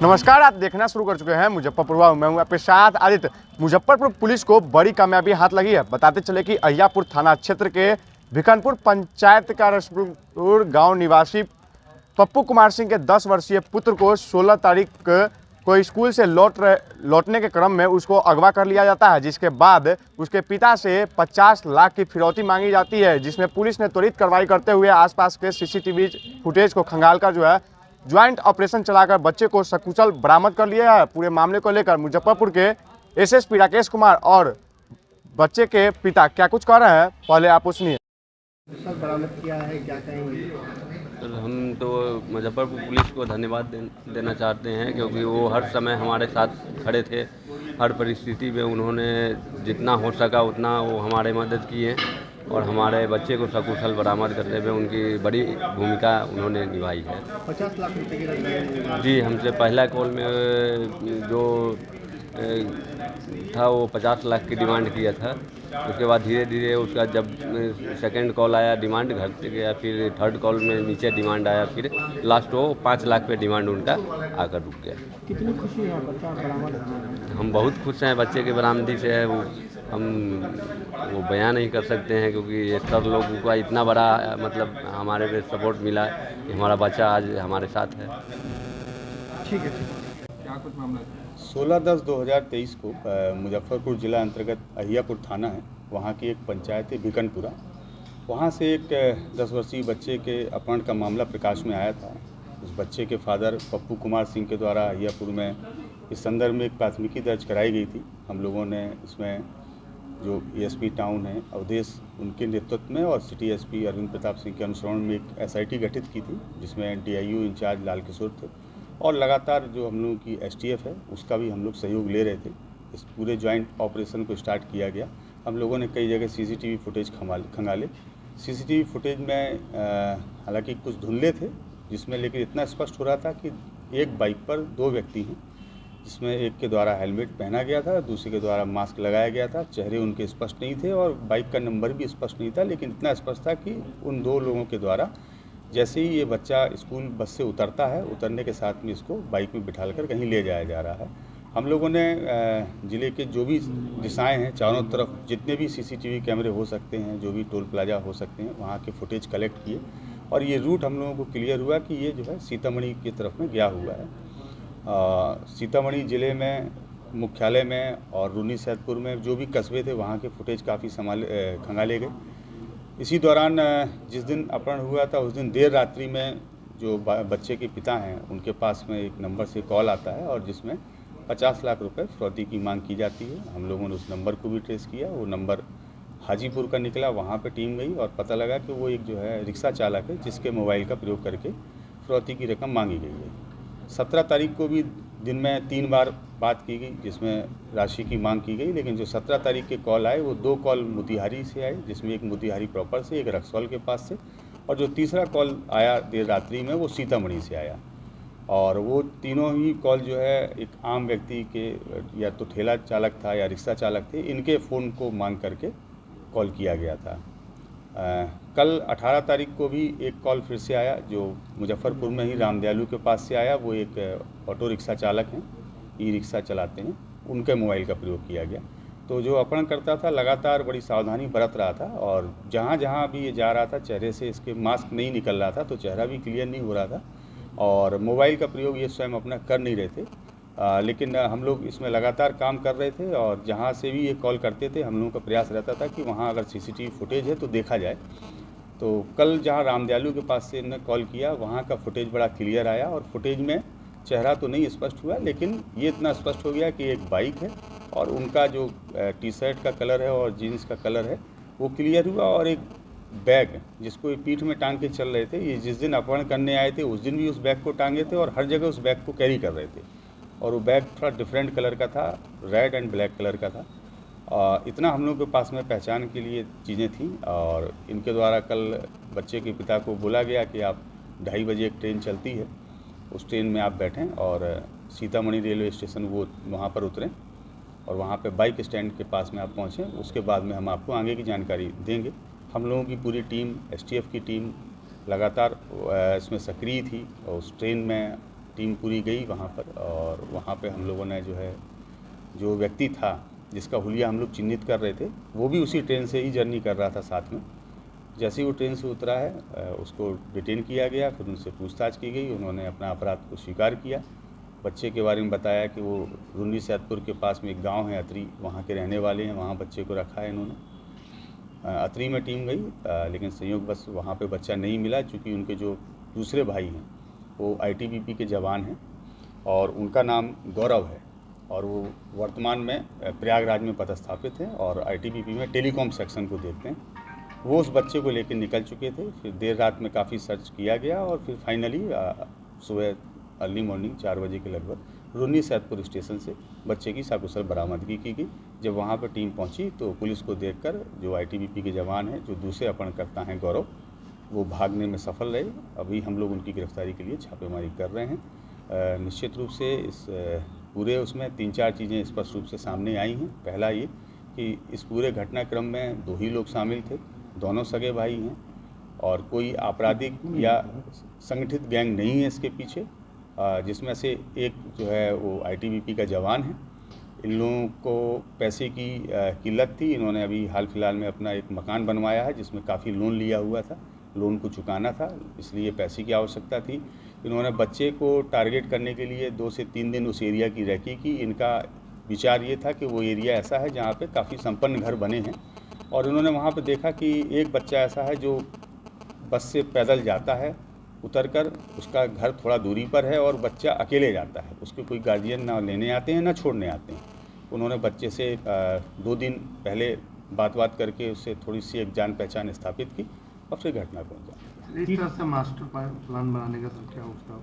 नमस्कार, आप देखना शुरू कर चुके हैं मुजफ्फरपुर। मैं हूं आपके साथ आदित्य। मुजफ्फरपुर पुलिस को बड़ी कामयाबी हाथ लगी है। बताते चले कि अहियापुर थाना क्षेत्र के भिखनपुर पंचायत का रसपुर गांव निवासी पप्पू कुमार सिंह के 10 वर्षीय पुत्र को 16 तारीख को स्कूल से लौटने के क्रम में उसको अगवा कर लिया जाता है, जिसके बाद उसके पिता से 50 लाख की फिरौती मांगी जाती है, जिसमें पुलिस ने त्वरित कार्रवाई करते हुए आसपास के सीसीटीवी फुटेज को खंगालकर ज्वाइंट ऑपरेशन चलाकर बच्चे को सकुशल बरामद कर लिया है। पूरे मामले को लेकर मुजफ्फरपुर के एसएसपी राकेश कुमार और बच्चे के पिता क्या कुछ कह रहे हैं, पहले आप सुनिए। बरामद किया है, क्या कहेंगे? सर, हम तो मुजफ्फरपुर पुलिस को धन्यवाद देना चाहते हैं, क्योंकि वो हर समय हमारे साथ खड़े थे। हर परिस्थिति में उन्होंने जितना हो सका उतना वो हमारे मदद किए और हमारे बच्चे को सकुशल बरामद करने में उनकी बड़ी भूमिका उन्होंने निभाई है। 50 लाख रुपए की रकम? जी, हमसे पहला कॉल में जो था वो 50 लाख की डिमांड किया था। उसके बाद धीरे धीरे उसका जब सेकंड कॉल आया डिमांड घटते गया, फिर थर्ड कॉल में नीचे डिमांड आया, फिर लास्ट वो 5 लाख पे डिमांड उनका आकर रुक गया। कितनी खुशी है बच्चा बरामद? हम बहुत खुश हैं बच्चे की बरामदी से। हम वो बयान नहीं कर सकते हैं, क्योंकि ये सब लोगों का इतना बड़ा मतलब हमारे पे सपोर्ट मिला कि हमारा बच्चा आज हमारे साथ है। ठीक है, क्या कुछ मामला है? 16/10/2023 को मुजफ्फरपुर ज़िला अंतर्गत अहियापुर थाना है, वहाँ की एक पंचायत है भिकनपुरा। वहाँ से एक 10 वर्षीय बच्चे के अपहरण का मामला प्रकाश में आया था। उस बच्चे के फादर पप्पू कुमार सिंह के द्वारा अहियापुर में इस संदर्भ में एक प्राथमिकी दर्ज कराई गई थी। हम लोगों ने इसमें जो एएसपी टाउन है अवधेश, उनके नेतृत्व में और सिटी एसपी अरविंद प्रताप सिंह के अनुसरण में एक एसआईटी गठित की थी, जिसमें डीआईयू इंचार्ज लाल किशोर थे और लगातार जो हम लोगों की एसटीएफ है उसका भी हम लोग सहयोग ले रहे थे। इस पूरे ज्वाइंट ऑपरेशन को स्टार्ट किया गया। हम लोगों ने कई जगह सीसीटीवी फुटेज खंगाले। सीसीटीवी फुटेज में हालांकि कुछ धुंधले थे, जिसमें लेकिन इतना स्पष्ट हो रहा था कि एक बाइक पर 2 व्यक्ति हैं, जिसमें एक के द्वारा हेलमेट पहना गया था, दूसरे के द्वारा मास्क लगाया गया था। चेहरे उनके स्पष्ट नहीं थे और बाइक का नंबर भी स्पष्ट नहीं था, लेकिन इतना स्पष्ट था कि उन 2 लोगों के द्वारा जैसे ही ये बच्चा स्कूल बस से उतरता है, उतरने के साथ में इसको बाइक में बिठाकर कहीं ले जाया जा रहा है। हम लोगों ने ज़िले के जो भी दिशाएं हैं, चारों तरफ जितने भी सीसीटीवी कैमरे हो सकते हैं, जो भी टोल प्लाजा हो सकते हैं, वहाँ के फुटेज कलेक्ट किए और ये रूट हम लोगों को क्लियर हुआ कि ये जो है सीतामढ़ी की तरफ में गया हुआ है। सीतामढ़ी ज़िले में मुख्यालय में और रूनी सैदपुर में जो भी कस्बे थे, वहाँ के फुटेज काफ़ी खंगाले गए। इसी दौरान जिस दिन अपहरण हुआ था उस दिन देर रात्रि में जो बच्चे के पिता हैं उनके पास में एक नंबर से कॉल आता है और जिसमें 50 लाख रुपए फिरौती की मांग की जाती है। हम लोगों ने उस नंबर को भी ट्रेस किया। वो नंबर हाजीपुर का निकला। वहाँ पे टीम गई और पता लगा कि वो एक जो है रिक्शा चालक है, जिसके मोबाइल का प्रयोग करके फिरौती की रकम मांगी गई है। 17 तारीख को भी दिन में 3 बार बात की गई, जिसमें राशि की मांग की गई, लेकिन जो 17 तारीख के कॉल आए वो 2 कॉल मोतिहारी से आए, जिसमें एक मोतिहारी प्रॉपर से, एक रक्सौल के पास से, और जो तीसरा कॉल आया देर रात्रि में वो सीतामढ़ी से आया। और वो तीनों ही कॉल जो है एक आम व्यक्ति के, या तो ठेला चालक था या रिक्शा चालक थे, इनके फ़ोन को मांग करके कॉल किया गया था। कल 18 तारीख को भी एक कॉल फिर से आया, जो मुजफ्फरपुर में ही रामदयालु के पास से आया। वो एक ऑटो रिक्शा चालक हैं, ई रिक्शा चलाते हैं, उनके मोबाइल का प्रयोग किया गया। तो जो अपहरण करता था लगातार बड़ी सावधानी बरत रहा था और जहाँ जहाँ भी ये जा रहा था चेहरे से इसके मास्क नहीं निकल रहा था, तो चेहरा भी क्लियर नहीं हो रहा था और मोबाइल का प्रयोग ये स्वयं अपना कर नहीं रहे थे। लेकिन हम लोग इसमें लगातार काम कर रहे थे और जहाँ से भी ये कॉल करते थे हम लोगों का प्रयास रहता था कि वहाँ अगर सीसीटीवी फुटेज है तो देखा जाए। तो कल जहाँ रामदयालु के पास से इन्होंने कॉल किया, वहाँ का फुटेज बड़ा क्लियर आया और फुटेज में चेहरा तो नहीं स्पष्ट हुआ, लेकिन ये इतना स्पष्ट हो गया कि एक बाइक है और उनका जो टी शर्ट का कलर है और जीन्स का कलर है वो क्लियर हुआ। और एक बैग जिसको ये पीठ में टांग के चल रहे थे, ये जिस दिन अपहरण करने आए थे उस दिन भी उस बैग को टांगे थे और हर जगह उस बैग को कैरी कर रहे थे। और वो बैग थोड़ा डिफरेंट कलर का था, रेड एंड ब्लैक कलर का था। इतना हम लोग के पास में पहचान के लिए चीज़ें थीं। और इनके द्वारा कल बच्चे के पिता को बोला गया कि आप 2:30 बजे एक ट्रेन चलती है, उस ट्रेन में आप बैठें और सीतामढ़ी रेलवे स्टेशन वो वहाँ पर उतरें और वहाँ पे बाइक स्टैंड के पास में आप पहुँचें। उसके बाद में हम आपको आगे की जानकारी देंगे। हम लोगों की पूरी टीम, एसटीएफ की टीम लगातार इसमें सक्रिय थी और उस ट्रेन में टीम पूरी गई वहाँ पर, और वहाँ पे हम लोगों ने जो है जो व्यक्ति था जिसका हुलिया हम लोग चिन्हित कर रहे थे, वो भी उसी ट्रेन से ही जर्नी कर रहा था साथ में। जैसे ही वो ट्रेन से उतरा है उसको डिटेन किया गया, फिर उनसे पूछताछ की गई। उन्होंने अपना अपराध को स्वीकार किया। बच्चे के बारे में बताया कि वो रुन्नी सैदपुर के पास में एक गांव है अतरी, वहाँ के रहने वाले हैं, वहाँ बच्चे को रखा है इन्होंने। अतरी में टीम गई लेकिन संयोग बस वहाँ पे बच्चा नहीं मिला, चूँकि उनके जो दूसरे भाई हैं वो ITBP के जवान हैं और उनका नाम गौरव है, और वो वर्तमान में प्रयागराज में पदस्थापित हैं और ITBP में टेलीकॉम सेक्शन को देखते हैं। वो उस बच्चे को लेकर निकल चुके थे। फिर देर रात में काफ़ी सर्च किया गया और फिर फाइनली सुबह अर्ली मॉर्निंग 4 बजे के लगभग रुन्नी सैदपुर स्टेशन से बच्चे की सकुशल बरामदगी की गई। जब वहाँ पर टीम पहुँची तो पुलिस को देखकर जो ITBP के जवान हैं, जो दूसरे अपहरणकर्ता हैं गौरव, वो भागने में सफल रहे। अभी हम लोग उनकी गिरफ्तारी के लिए छापेमारी कर रहे हैं। निश्चित रूप से इस पूरे उसमें 3-4 चीज़ें स्पष्ट रूप से सामने आई हैं। पहला ये कि इस पूरे घटनाक्रम में 2 ही लोग शामिल थे, दोनों सगे भाई हैं और कोई आपराधिक या संगठित गैंग नहीं है इसके पीछे, जिसमें से एक जो है वो ITBP का जवान है। इन लोगों को पैसे की किल्लत थी। इन्होंने अभी हाल फिलहाल में अपना एक मकान बनवाया है जिसमें काफ़ी लोन लिया हुआ था, लोन को चुकाना था, इसलिए पैसे की आवश्यकता थी। इन्होंने बच्चे को टारगेट करने के लिए 2 से 3 दिन उस एरिया की रेकी की। इनका विचार ये था कि वो एरिया ऐसा है जहाँ पे काफ़ी संपन्न घर बने हैं, और इन्होंने वहाँ पे देखा कि एक बच्चा ऐसा है जो बस से पैदल जाता है, उतरकर उसका घर थोड़ा दूरी पर है और बच्चा अकेले जाता है, उसके कोई गार्जियन ना लेने आते हैं ना छोड़ने आते हैं। उन्होंने बच्चे से 2 दिन पहले बात करके उससे थोड़ी सी एक जान पहचान स्थापित की और फिर घटना को अंजाम। इस तरह से मास्टर प्लान बनाने का सर क्या उसका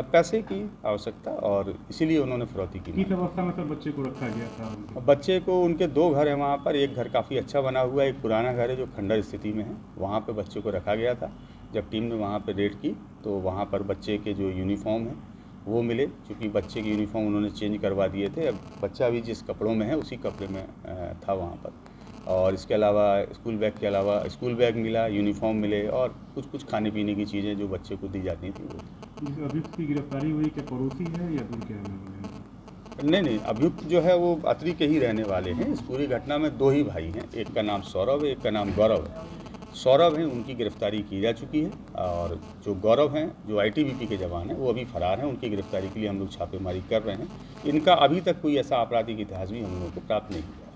पैसे की आवश्यकता, और इसीलिए उन्होंने फिरौती की। किस अवस्था में सर बच्चे को रखा गया था? बच्चे को उनके 2 घर हैं वहाँ पर। एक घर काफ़ी अच्छा बना हुआ है, एक पुराना घर है जो खंडर स्थिति में है, वहाँ पे बच्चे को रखा गया था। जब टीम ने वहाँ पे रेड की तो वहाँ पर बच्चे के जो यूनिफॉर्म हैं वो मिले, क्योंकि बच्चे के यूनिफॉर्म उन्होंने चेंज करवा दिए थे। अब बच्चा अभी जिस कपड़ों में है उसी कपड़े में था वहाँ पर। और इसके अलावा स्कूल बैग के अलावा स्कूल बैग मिला, यूनिफॉर्म मिले और कुछ खाने पीने की चीज़ें जो बच्चे को दी जाती थी वो। अभियुक्त की गिरफ्तारी हुई कि पड़ोसी है या दूर के रहने वाले हैं? नहीं, अभियुक्त जो है वो अतरी के ही रहने वाले हैं। इस पूरी घटना में 2 ही भाई हैं, एक का नाम सौरभ है, एक का नाम गौरव है। सौरभ हैं, उनकी गिरफ्तारी की जा चुकी है, और जो गौरव हैं जो ITBP के जवान हैं वो अभी फरार हैं। उनकी गिरफ्तारी के लिए हम लोग छापेमारी कर रहे हैं। इनका अभी तक कोई ऐसा आपराधिक इतिहास भी हम लोगों को प्राप्त नहीं हुआ।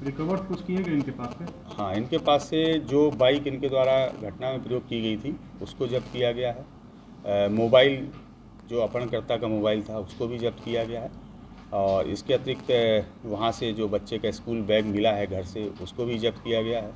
रिकवर्ड कुछ किए गए इनके पास से? हाँ, इनके पास से जो बाइक इनके द्वारा घटना में प्रयोग की गई थी उसको जब्त किया गया है। मोबाइल जो अपहरणकर्ता का मोबाइल था उसको भी जब्त किया गया है, और इसके अतिरिक्त वहाँ से जो बच्चे का स्कूल बैग मिला है घर से उसको भी जब्त किया गया है।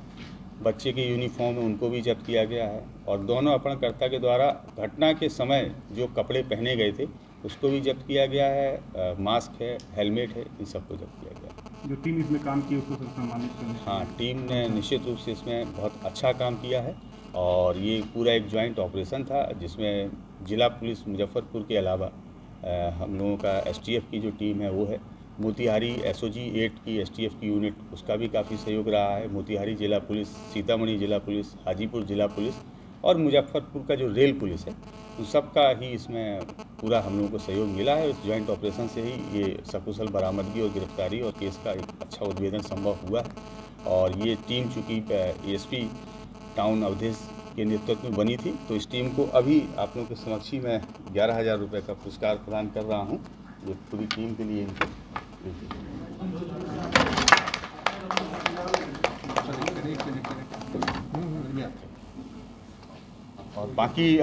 बच्चे के यूनिफॉर्म उनको भी जब्त किया गया है, और दोनों अपहरणकर्ता के द्वारा घटना के समय जो कपड़े पहने गए थे उसको भी जब्त किया गया है। मास्क है, हेलमेट है, इन सबको जब्त किया गया है। जो टीम इसमें काम की उसको सम्मानित करने? हाँ, टीम ने निश्चित रूप से इसमें बहुत अच्छा काम किया है, और ये पूरा एक जॉइंट ऑपरेशन था जिसमें जिला पुलिस मुजफ्फरपुर के अलावा हम लोगों का STF की जो टीम है वो है, मोतिहारी SOG 8 की STF की यूनिट, उसका भी काफ़ी सहयोग रहा है। मोतिहारी जिला पुलिस, सीतामढ़ी जिला पुलिस, हाजीपुर जिला पुलिस और मुजफ्फरपुर का जो रेल पुलिस है, उन सब का ही इसमें पूरा हम लोगों को सहयोग मिला है। इस जॉइंट ऑपरेशन से ही ये सकुशल बरामदगी और गिरफ्तारी और केस का एक अच्छा उद्भेदन संभव हुआ है। और ये टीम चूँकि ASP टाउन अवधेश के नेतृत्व में बनी थी, तो इस टीम को अभी आप लोगों के समक्ष ही मैं 11,000 रुपये का पुरस्कार प्रदान कर रहा हूँ। ये पूरी टीम के लिए इनको और बाकी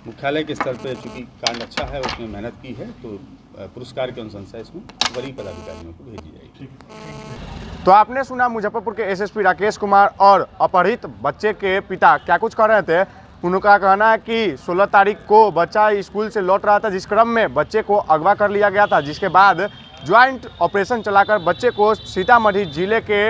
मुख्यालय के स्तर पर चूँकि कांड अच्छा है, उसमें मेहनत की है, तो पुरस्कार की अनुशंसा इसमें वरीय पदाधिकारियों को भेजी जाएगी। तो आपने सुना मुजफ्फरपुर के SSP राकेश कुमार और अपहरित बच्चे के पिता क्या कुछ कह रहे थे। उनका कहना है कि 16 तारीख को बच्चा स्कूल से लौट रहा था, जिस क्रम में बच्चे को अगवा कर लिया गया था, जिसके बाद ज्वाइंट ऑपरेशन चलाकर बच्चे को सीतामढ़ी जिले के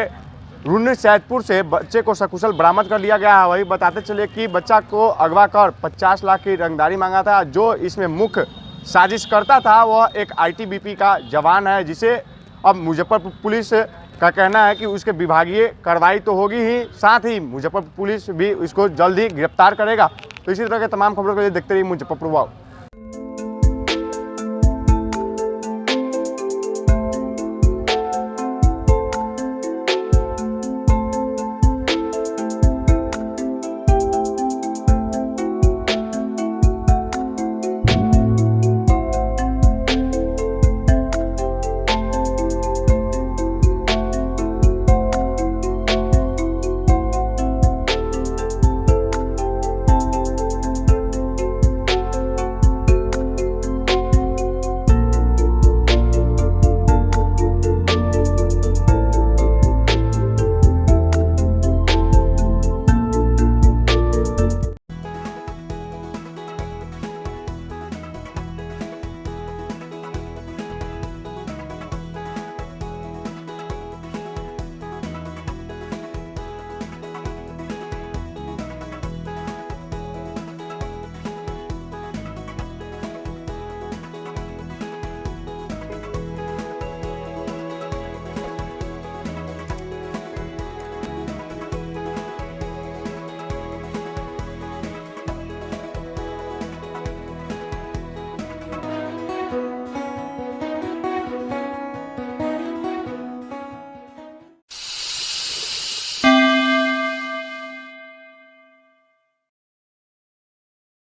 रुन्नी सैदपुर से बच्चे को सकुशल बरामद कर लिया गया है। वही बताते चले कि बच्चा को अगवा कर 50 लाख की रंगदारी मांगा था। जो इसमें मुख्य साजिश करता था वह एक ITBP का जवान है, जिसे अब मुजफ्फरपुर पुलिस का कहना है कि उसके विभागीय कार्रवाई तो होगी ही, साथ ही मुजफ्फरपुर पुलिस भी इसको जल्द ही गिरफ्तार करेगा। तो इसी तरह के तमाम खबरों के लिए देखते रहिए मुजफ्फरपुर वाव।